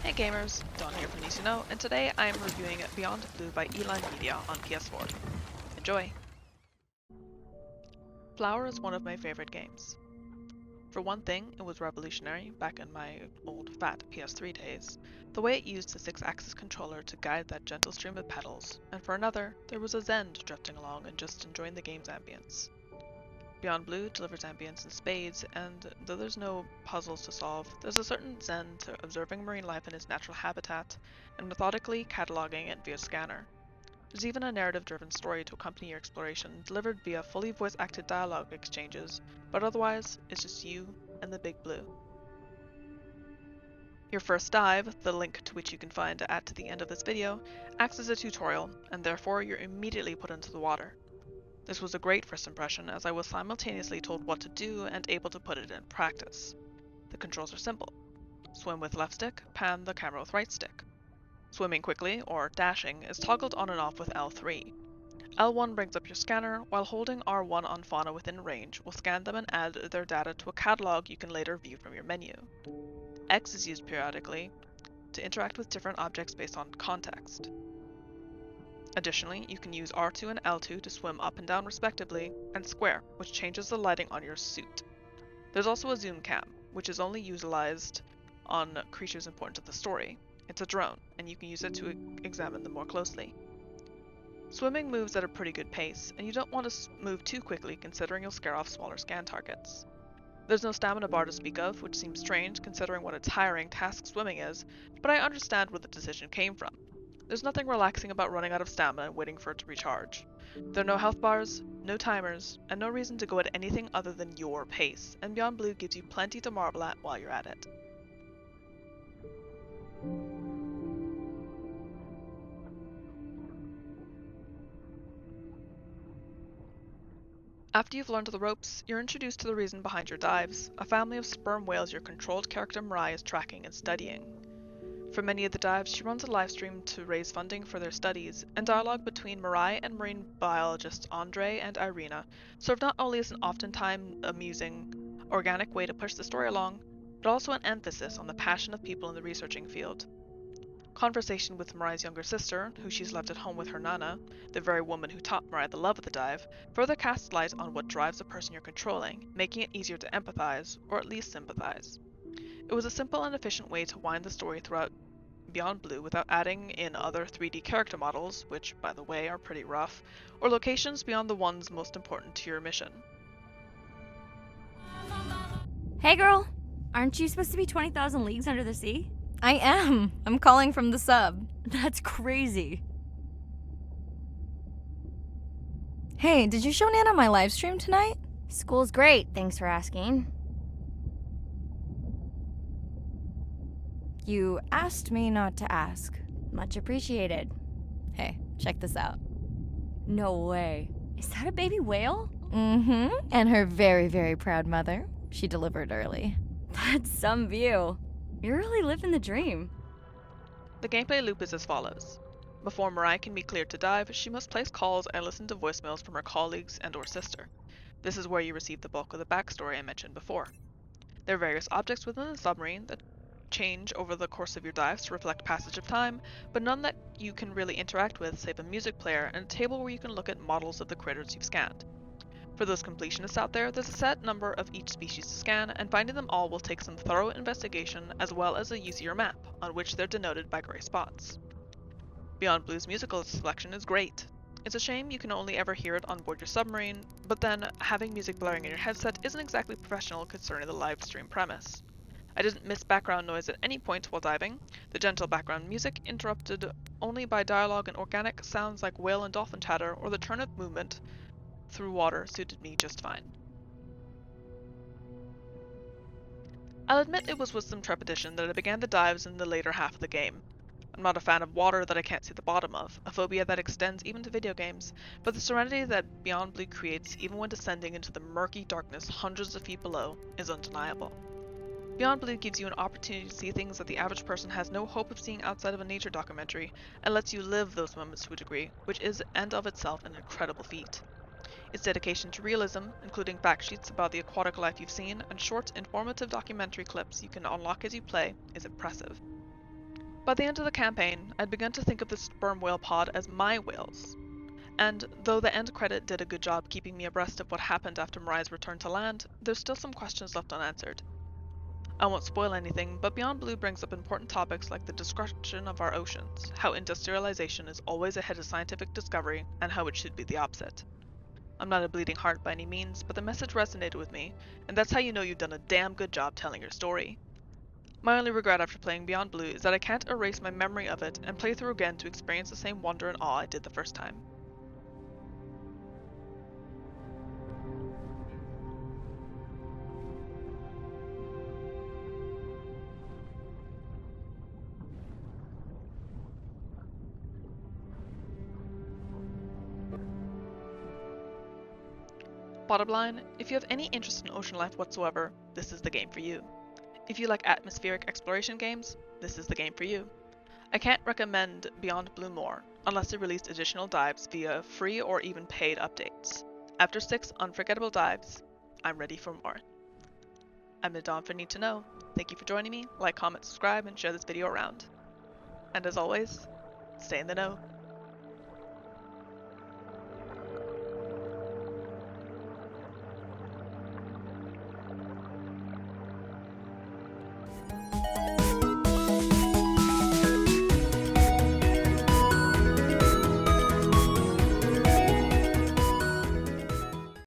Hey gamers, Don here from News You Know, and today I am reviewing Beyond Blue by Eline Media on PS4. Enjoy! Flower is one of my favorite games. For one thing, it was revolutionary back in my old fat PS3 days, the way it used the 6-axis controller to guide that gentle stream of petals, and for another, there was a zen to drifting along and just enjoying the game's ambience. Beyond Blue delivers ambience in spades, and though there's no puzzles to solve, there's a certain zen to observing marine life in its natural habitat and methodically cataloging it via scanner. There's even a narrative-driven story to accompany your exploration, delivered via fully voice-acted dialogue exchanges, but otherwise, it's just you and the big blue. Your first dive, the link to which you can find at the end of this video, acts as a tutorial, and therefore you're immediately put into the water. This was a great first impression, as I was simultaneously told what to do and able to put it in practice. The controls are simple. Swim with left stick, pan the camera with right stick. Swimming quickly, or dashing, is toggled on and off with L3. L1 brings up your scanner, while holding R1 on fauna within range will scan them and add their data to a catalog you can later view from your menu. X is used periodically to interact with different objects based on context. Additionally, you can use R2 and L2 to swim up and down respectively, and square, which changes the lighting on your suit. There's also a zoom cam, which is only utilized on creatures important to the story. It's a drone, and you can use it to examine them more closely. Swimming moves at a pretty good pace, and you don't want to move too quickly considering you'll scare off smaller scan targets. There's no stamina bar to speak of, which seems strange considering what a tiring task swimming is, but I understand where the decision came from. There's nothing relaxing about running out of stamina and waiting for it to recharge. There are no health bars, no timers, and no reason to go at anything other than your pace, and Beyond Blue gives you plenty to marvel at while you're at it. After you've learned the ropes, you're introduced to the reason behind your dives, a family of sperm whales your controlled character Mirai is tracking and studying. For many of the dives, she runs a livestream to raise funding for their studies, and dialogue between Mirai and marine biologists Andre and Irina serve not only as an oftentimes amusing, organic way to push the story along, but also an emphasis on the passion of people in the researching field. Conversation with Mirai's younger sister, who she's left at home with her nana, the very woman who taught Mirai the love of the dive, further casts light on what drives the person you're controlling, making it easier to empathize, or at least sympathize. It was a simple and efficient way to wind the story throughout Beyond Blue without adding in other 3D character models, which, by the way, are pretty rough, or locations beyond the ones most important to your mission. Hey girl, aren't you supposed to be 20,000 leagues under the sea? I am. I'm calling from the sub. That's crazy. Hey, did you show Nana my live stream tonight? School's great, thanks for asking. You asked me not to ask. Much appreciated. Hey, check this out. No way. Is that a baby whale? Mm-hmm. And her very, very proud mother. She delivered early. That's some view. You're really living the dream. The gameplay loop is as follows. Before Mirai can be cleared to dive, she must place calls and listen to voicemails from her colleagues and/or sister. This is where you receive the bulk of the backstory I mentioned before. There are various objects within the submarine that change over the course of your dives to reflect passage of time, but none that you can really interact with save a music player and a table where you can look at models of the critters you've scanned. For those completionists out there, there's a set number of each species to scan, and finding them all will take some thorough investigation as well as a use of your map, on which they're denoted by grey spots. Beyond Blue's musical selection is great. It's a shame you can only ever hear it on board your submarine, but then having music blaring in your headset isn't exactly professional concerning the live stream premise. I didn't miss background noise at any point while diving. The gentle background music, interrupted only by dialogue and organic sounds like whale and dolphin chatter or the turn of movement through water, suited me just fine. I'll admit it was with some trepidation that I began the dives in the later half of the game. I'm not a fan of water that I can't see the bottom of, a phobia that extends even to video games, but the serenity that Beyond Blue creates even when descending into the murky darkness hundreds of feet below is undeniable. Beyond Blue gives you an opportunity to see things that the average person has no hope of seeing outside of a nature documentary, and lets you live those moments to a degree, which is and of itself an incredible feat. Its dedication to realism, including fact sheets about the aquatic life you've seen and short, informative documentary clips you can unlock as you play, is impressive. By the end of the campaign, I'd begun to think of the sperm whale pod as my whales. And though the end credit did a good job keeping me abreast of what happened after Mariah's return to land, there's still some questions left unanswered. I won't spoil anything, but Beyond Blue brings up important topics like the destruction of our oceans, how industrialization is always ahead of scientific discovery, and how it should be the opposite. I'm not a bleeding heart by any means, but the message resonated with me, and that's how you know you've done a damn good job telling your story. My only regret after playing Beyond Blue is that I can't erase my memory of it and play through again to experience the same wonder and awe I did the first time. Bottom line, if you have any interest in ocean life whatsoever, this is the game for you. If you like atmospheric exploration games, this is the game for you. I can't recommend Beyond Blue more, unless they released additional dives via free or even paid updates. After 6 unforgettable dives, I'm ready for more. I'm the Dawn for Need to Know. Thank you for joining me. Like, comment, subscribe, and share this video around. And as always, stay in the know.